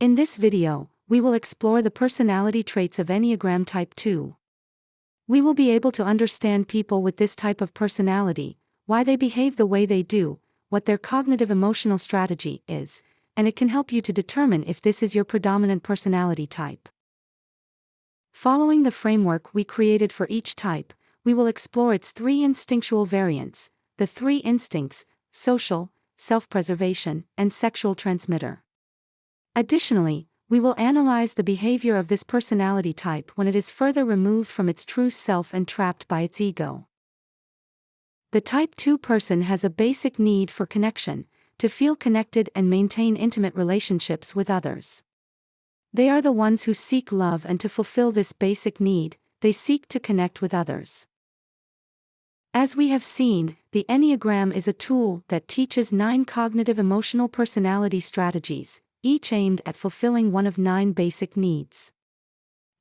In this video, we will explore the personality traits of Enneagram Type 2. We will be able to understand people with this type of personality, why they behave the way they do, what their cognitive emotional strategy is, and it can help you to determine if this is your predominant personality type. Following the framework we created for each type, we will explore its three instinctual variants, the three instincts: social, self-preservation, and sexual transmitter. Additionally, we will analyze the behavior of this personality type when it is further removed from its true self and trapped by its ego. The Type 2 person has a basic need for connection, to feel connected and maintain intimate relationships with others. They are the ones who seek love, and to fulfill this basic need, they seek to connect with others. As we have seen, the Enneagram is a tool that teaches 9 cognitive emotional personality strategies, each aimed at fulfilling one of 9 basic needs.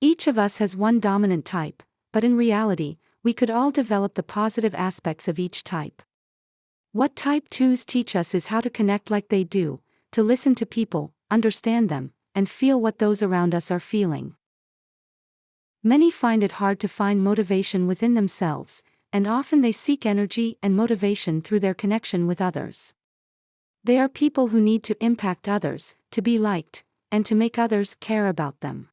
Each of us has one dominant type, but in reality, we could all develop the positive aspects of each type. What Type 2s teach us is how to connect like they do, to listen to people, understand them, and feel what those around us are feeling. Many find it hard to find motivation within themselves, and often they seek energy and motivation through their connection with others. They are people who need to impact others, to be liked, and to make others care about them.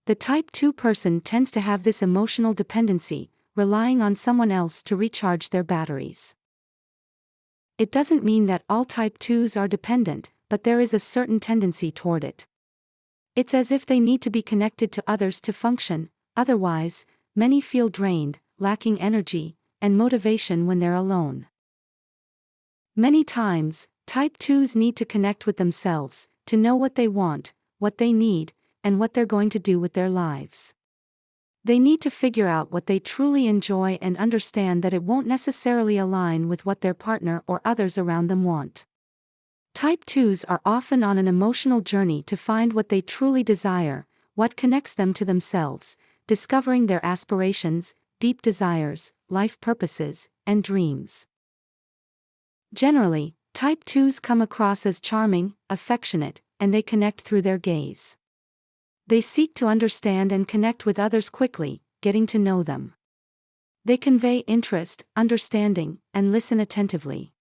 The Type 2 person tends to have this emotional dependency, relying on someone else to recharge their batteries. It doesn't mean that all Type 2s are dependent, but there is a certain tendency toward it. It's as if they need to be connected to others to function, otherwise, many feel drained, lacking energy and motivation when they're alone. Many times, Type 2s need to connect with themselves, to know what they want, what they need, and what they're going to do with their lives. They need to figure out what they truly enjoy and understand that it won't necessarily align with what their partner or others around them want. Type 2s are often on an emotional journey to find what they truly desire, what connects them to themselves, discovering their aspirations, deep desires, life purposes, and dreams. Generally, Type 2s come across as charming, affectionate, and they connect through their gaze. They seek to understand and connect with others quickly, getting to know them. They convey interest, understanding, and listen attentively.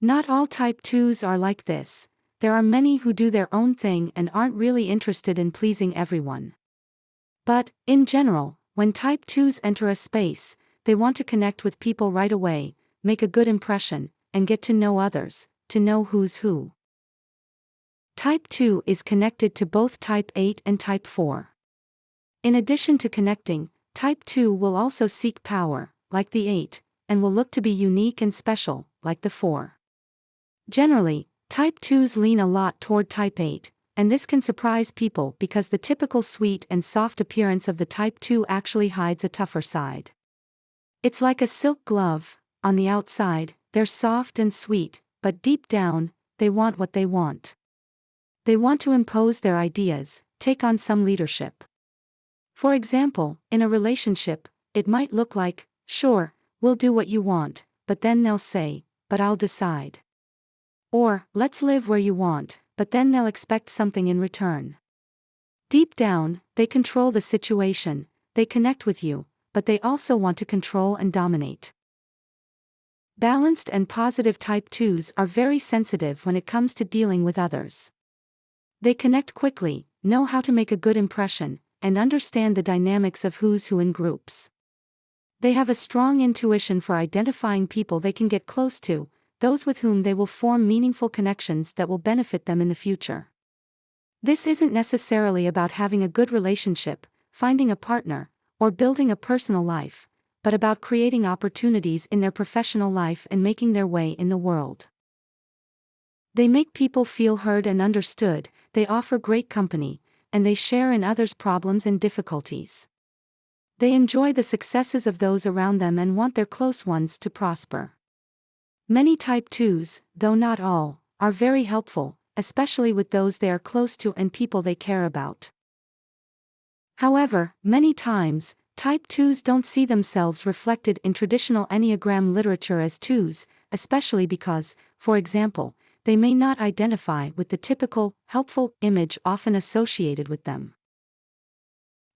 Not all Type 2s are like this. There are many who do their own thing and aren't really interested in pleasing everyone. But, in general, when Type 2s enter a space, they want to connect with people right away, make a good impression, and get to know others, to know who's who. Type 2 is connected to both Type 8 and Type 4. In addition to connecting, Type 2 will also seek power, like the 8, and will look to be unique and special, like the 4. Generally, Type 2s lean a lot toward Type 8, and this can surprise people because the typical sweet and soft appearance of the Type 2 actually hides a tougher side. It's like a silk glove. On the outside, they're soft and sweet, but deep down, they want what they want. They want to impose their ideas, take on some leadership. For example, in a relationship, it might look like, "Sure, we'll do what you want," but then they'll say, "But I'll decide." Or, "Let's live where you want," but then they'll expect something in return. Deep down, they control the situation, they connect with you, but they also want to control and dominate. Balanced and positive Type 2s are very sensitive when it comes to dealing with others. They connect quickly, know how to make a good impression, and understand the dynamics of who's who in groups. They have a strong intuition for identifying people they can get close to, those with whom they will form meaningful connections that will benefit them in the future. This isn't necessarily about having a good relationship, finding a partner, or building a personal life, but about creating opportunities in their professional life and making their way in the world. They make people feel heard and understood, they offer great company, and they share in others' problems and difficulties. They enjoy the successes of those around them and want their close ones to prosper. Many Type 2s, though not all, are very helpful, especially with those they are close to and people they care about. However, many times, Type 2s don't see themselves reflected in traditional Enneagram literature as 2s, especially because, for example, they may not identify with the typical, helpful image often associated with them.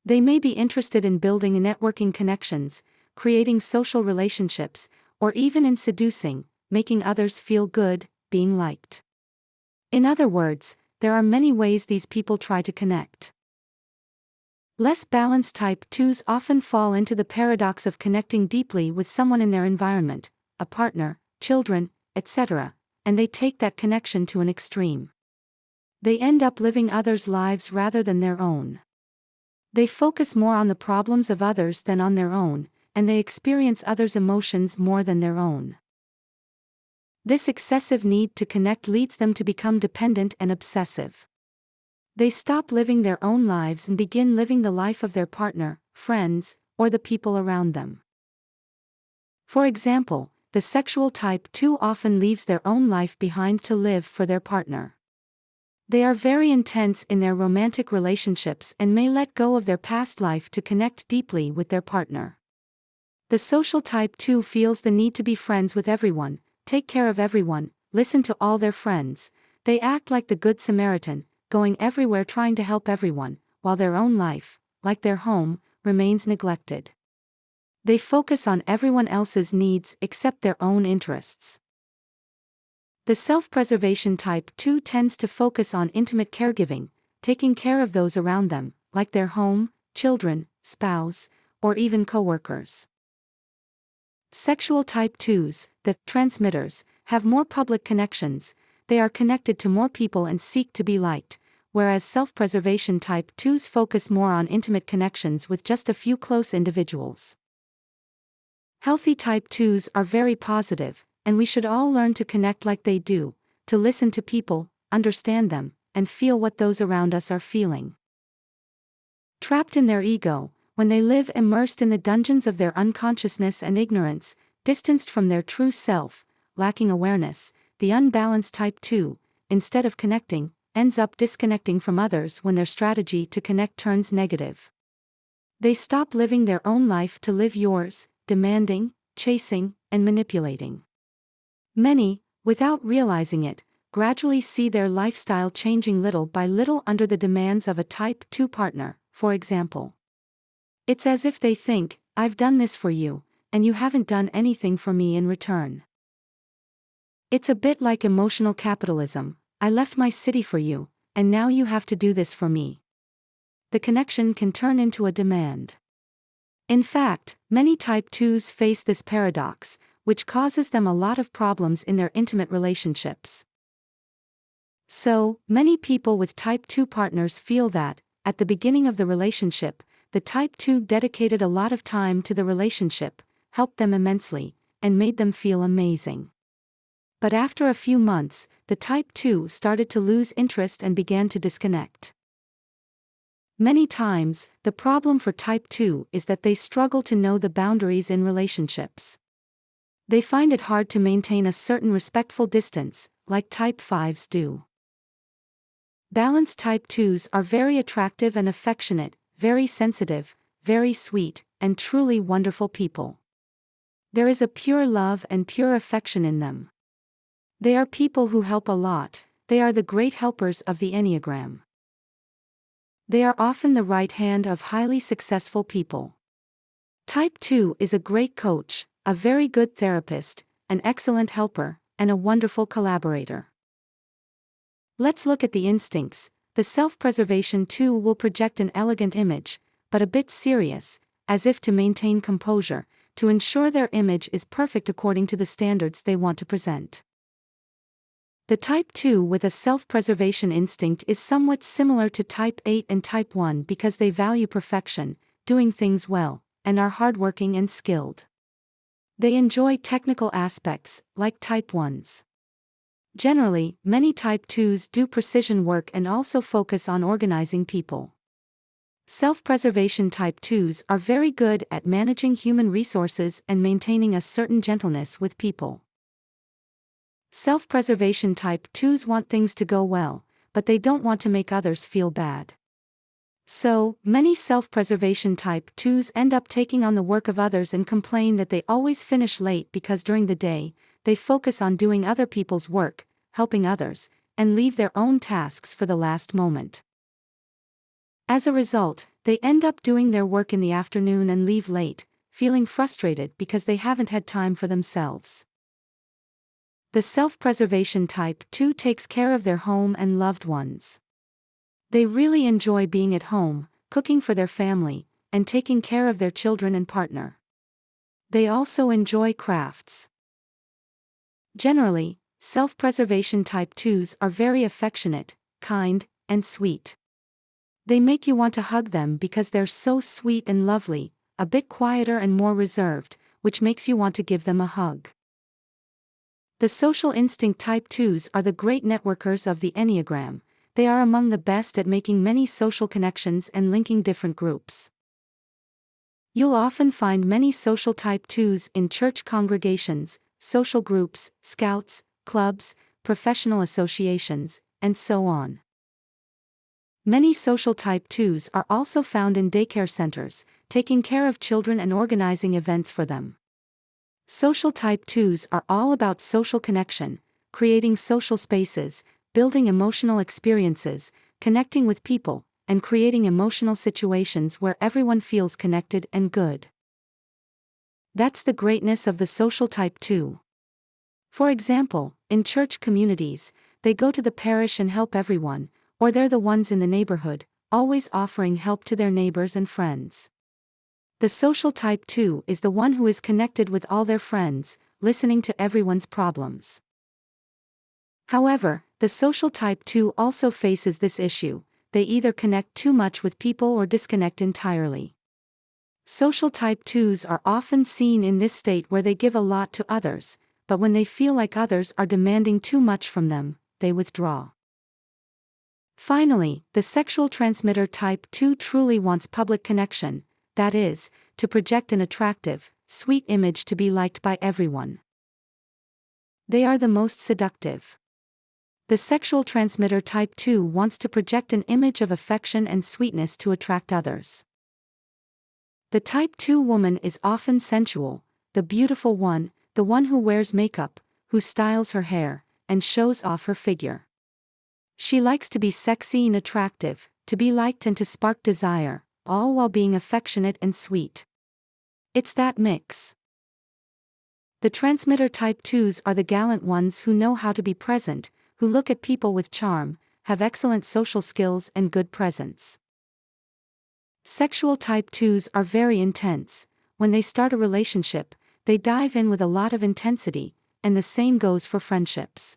They may be interested in building networking connections, creating social relationships, or even in seducing, making others feel good, being liked. In other words, there are many ways these people try to connect. Less balanced type 2s often fall into the paradox of connecting deeply with someone in their environment, a partner, children, etc., and they take that connection to an extreme. They end up living others' lives rather than their own. They focus more on the problems of others than on their own, and they experience others' emotions more than their own. This excessive need to connect leads them to become dependent and obsessive. They stop living their own lives and begin living the life of their partner, friends, or the people around them. For example, the sexual type 2 often leaves their own life behind to live for their partner. They are very intense in their romantic relationships and may let go of their past life to connect deeply with their partner. The social type 2 feels the need to be friends with everyone, take care of everyone, listen to all their friends. They act like the Good Samaritan, going everywhere trying to help everyone, while their own life, like their home, remains neglected. They focus on everyone else's needs except their own interests. The self-preservation type 2 tends to focus on intimate caregiving, taking care of those around them, like their home, children, spouse, or even coworkers. Sexual type 2s, the transmitters, have more public connections. They are connected to more people and seek to be liked, whereas self-preservation type 2s focus more on intimate connections with just a few close individuals. Healthy type 2s are very positive, and we should all learn to connect like they do, to listen to people, understand them, and feel what those around us are feeling. Trapped in their ego, when they live immersed in the dungeons of their unconsciousness and ignorance, distanced from their true self, lacking awareness, the unbalanced type 2, instead of connecting, ends up disconnecting from others when their strategy to connect turns negative. They stop living their own life to live yours, demanding, chasing, and manipulating. Many, without realizing it, gradually see their lifestyle changing little by little under the demands of a type 2 partner, for example. It's as if they think, I've done this for you, and you haven't done anything for me in return. It's a bit like emotional capitalism. I left my city for you, and now you have to do this for me. The connection can turn into a demand. In fact, many type 2s face this paradox, which causes them a lot of problems in their intimate relationships. So, many people with type 2 partners feel that, at the beginning of the relationship, the type 2 dedicated a lot of time to the relationship, helped them immensely, and made them feel amazing. But after a few months, the type 2 started to lose interest and began to disconnect. Many times, the problem for type 2 is that they struggle to know the boundaries in relationships. They find it hard to maintain a certain respectful distance, like type 5s do. Balanced type 2s are very attractive and affectionate, very sensitive, very sweet, and truly wonderful people. There is a pure love and pure affection in them. They are people who help a lot. They are the great helpers of the Enneagram. They are often the right hand of highly successful people. Type 2 is a great coach, a very good therapist, an excellent helper, and a wonderful collaborator. Let's look at the instincts. The self-preservation 2 will project an elegant image, but a bit serious, as if to maintain composure, to ensure their image is perfect according to the standards they want to present. The type 2 with a self-preservation instinct is somewhat similar to type 8 and type 1 because they value perfection, doing things well, and are hardworking and skilled. They enjoy technical aspects, like type 1s. Generally, many type 2s do precision work and also focus on organizing people. Self-preservation type 2s are very good at managing human resources and maintaining a certain gentleness with people. Self-preservation type 2s want things to go well, but they don't want to make others feel bad. So, many self-preservation type 2s end up taking on the work of others and complain that they always finish late because during the day, they focus on doing other people's work, helping others, and leave their own tasks for the last moment. As a result, they end up doing their work in the afternoon and leave late, feeling frustrated because they haven't had time for themselves. The self-preservation type 2 takes care of their home and loved ones. They really enjoy being at home, cooking for their family, and taking care of their children and partner. They also enjoy crafts. Generally, self-preservation type 2s are very affectionate, kind, and sweet. They make you want to hug them because they're so sweet and lovely, a bit quieter and more reserved, which makes you want to give them a hug. The social instinct type 2s are the great networkers of the Enneagram. They are among the best at making many social connections and linking different groups. You'll often find many social type 2s in church congregations, social groups, scouts, clubs, professional associations, and so on. Many social type 2s are also found in daycare centers, taking care of children and organizing events for them. Social type 2s are all about social connection, creating social spaces, building emotional experiences, connecting with people, and creating emotional situations where everyone feels connected and good. That's the greatness of the social type 2. For example, in church communities, they go to the parish and help everyone, or they're the ones in the neighborhood, always offering help to their neighbors and friends. The social type 2 is the one who is connected with all their friends, listening to everyone's problems. However, the social type 2 also faces this issue: they either connect too much with people or disconnect entirely. Social type 2s are often seen in this state where they give a lot to others, but when they feel like others are demanding too much from them, they withdraw. Finally, the sexual transmitter type 2 truly wants public connection, that is, to project an attractive, sweet image to be liked by everyone. They are the most seductive. The sexual transmitter type 2 wants to project an image of affection and sweetness to attract others. The type 2 woman is often sensual, the beautiful one, the one who wears makeup, who styles her hair, and shows off her figure. She likes to be sexy and attractive, to be liked and to spark desire, all while being affectionate and sweet. It's that mix. The transmitter type 2s are the gallant ones who know how to be present, who look at people with charm, have excellent social skills and good presence. Sexual type 2s are very intense. When they start a relationship, they dive in with a lot of intensity, and the same goes for friendships.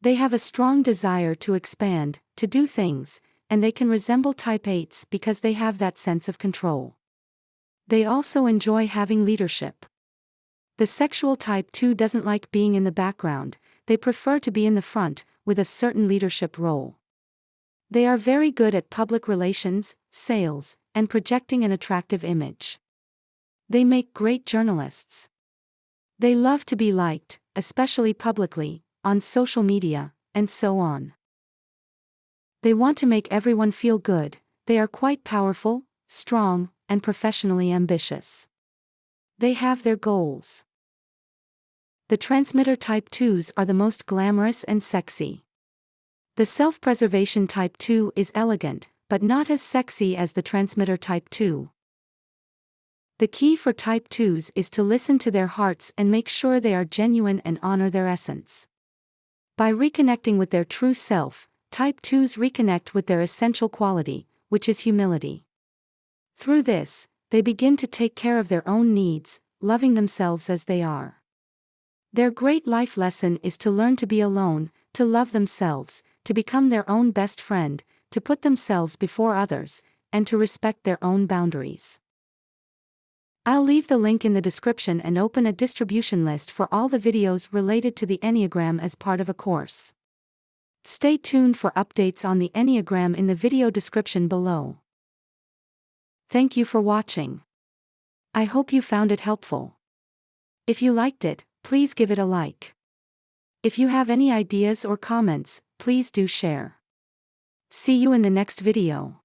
They have a strong desire to expand, to do things, and they can resemble type 8s because they have that sense of control. They also enjoy having leadership. The sexual type 2 doesn't like being in the background, they prefer to be in the front, with a certain leadership role. They are very good at public relations, sales, and projecting an attractive image. They make great journalists. They love to be liked, especially publicly, on social media, and so on. They want to make everyone feel good. They are quite powerful, strong, and professionally ambitious. They have their goals. The transmitter type 2s are the most glamorous and sexy. The self-preservation type 2 is elegant, but not as sexy as the transmitter type 2. The key for type 2s is to listen to their hearts and make sure they are genuine and honor their essence. By reconnecting with their true self, type 2s reconnect with their essential quality, which is humility. Through this, they begin to take care of their own needs, loving themselves as they are. Their great life lesson is to learn to be alone, to love themselves, to become their own best friend, to put themselves before others, and to respect their own boundaries. I'll leave the link in the description and open a distribution list for all the videos related to the Enneagram as part of a course. Stay tuned for updates on the Enneagram in the video description below. Thank you for watching. I hope you found it helpful. If you liked it, please give it a like. If you have any ideas or comments, please do share. See you in the next video.